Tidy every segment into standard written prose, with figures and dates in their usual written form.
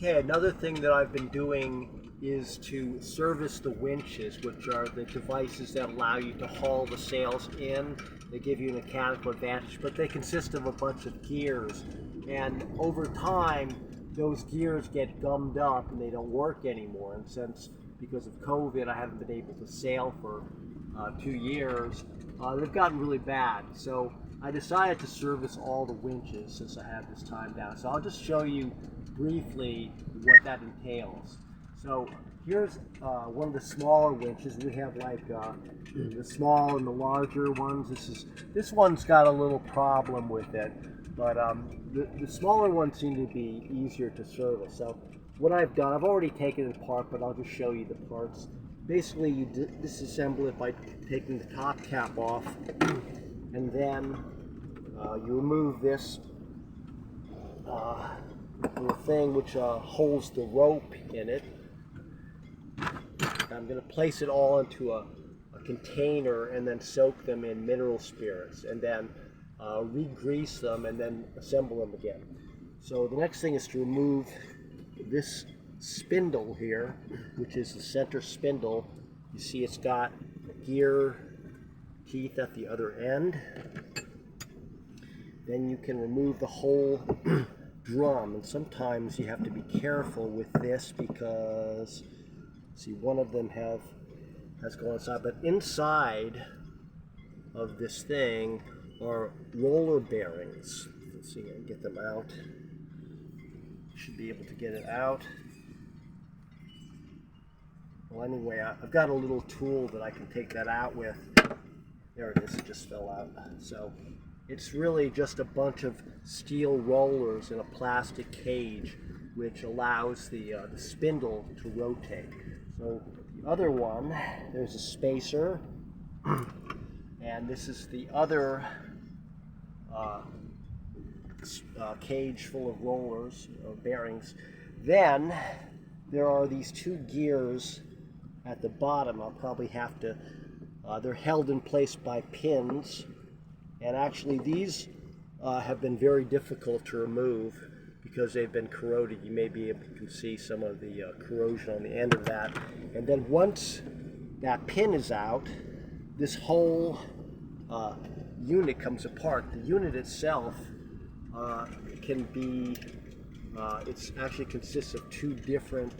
Okay, another thing that I've been doing is to service the winches, which are the devices that allow you to haul the sails in. They give you a mechanical advantage, but they consist of a bunch of gears. And over time, those gears get gummed up and they don't work anymore. And since, because of COVID, I haven't been able to sail for 2 years, they've gotten really bad. So I decided to service all the winches since I have this time down. So I'll just show you briefly what that entails. So here's one of the smaller winches. We have like the small and the larger ones. This one's got a little problem with it, but the smaller ones seem to be easier to service. So what I've done, I've already taken it apart, but I'll just show you the parts. Basically, you disassemble it by taking the top cap off, and then you remove this little thing which holds the rope in it. I'm going to place it all into a container and then soak them in mineral spirits, and then re-grease them and then assemble them again. So the next thing is to remove this spindle here, which is the center spindle. You see it's got gear teeth at the other end. Then you can remove the whole drum, and sometimes you have to be careful with this because, see, one of them has gone inside, but inside of this thing are roller bearings. Let's see, I can get them out. Should be able to get it out. Well, anyway, I've got a little tool that I can take that out with. There it is, it just fell out. So it's really just a bunch of steel rollers in a plastic cage which allows the spindle to rotate. So the other one, there's a spacer, and this is the other cage full of rollers, bearings. Then there are these two gears at the bottom. I'll probably have to, they're held in place by pins, and actually these have been very difficult to remove because they've been corroded. You may be able to see some of the corrosion on the end of that. And then once that pin is out, this whole unit comes apart. The unit itself can be, it actually consists of two different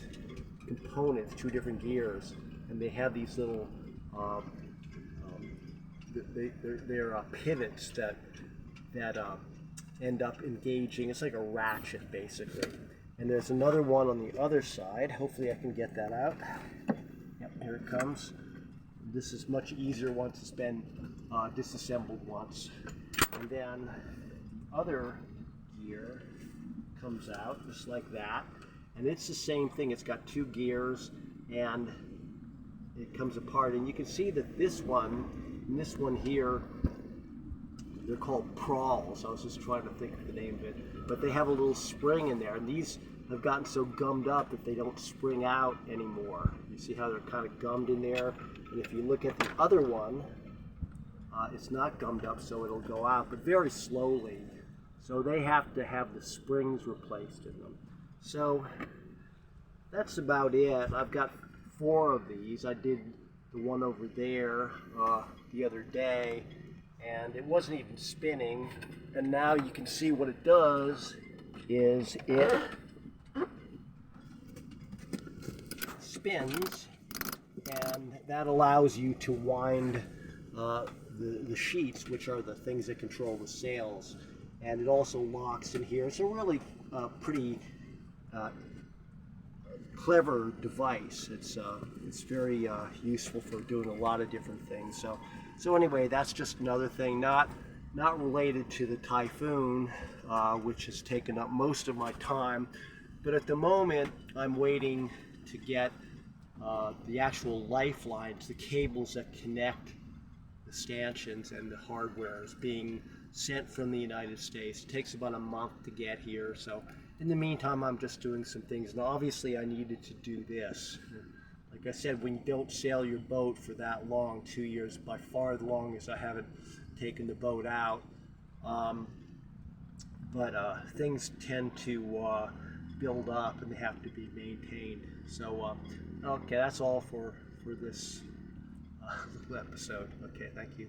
components, two different gears, and they have these little, they're pivots that end up engaging. It's like a ratchet, basically. And there's another one on the other side. Hopefully I can get that out. Yep, here it comes. This is much easier once it's been disassembled once. And then the other gear comes out just like that. And it's the same thing. It's got two gears and it comes apart. And you can see that this one and this one here, they're called prawls. I was just trying to think of the name of it. But they have a little spring in there. And these have gotten so gummed up that they don't spring out anymore. You see how they're kind of gummed in there? And if you look at the other one, it's not gummed up, so it'll go out, but very slowly. So they have to have the springs replaced in them. So that's about it. I've got 4 of these. I did the one over there the other day, and it wasn't even spinning. And now you can see what it does is it spins, and that allows you to wind the sheets, which are the things that control the sails, and it also locks in here. It's a really pretty clever device. It's very useful for doing a lot of different things. So anyway, that's just another thing, not related to the typhoon, which has taken up most of my time. But at the moment, I'm waiting to get the actual lifelines, the cables that connect the stanchions and the hardware is being sent from the United States. It takes about a month to get here, so in the meantime I'm just doing some things, and obviously I needed to do this. Like I said, when you don't sail your boat for that long, 2 years, by far the longest, I haven't taken the boat out, but things tend to build up and they have to be maintained. So, okay, that's all for this little episode. Okay, thank you.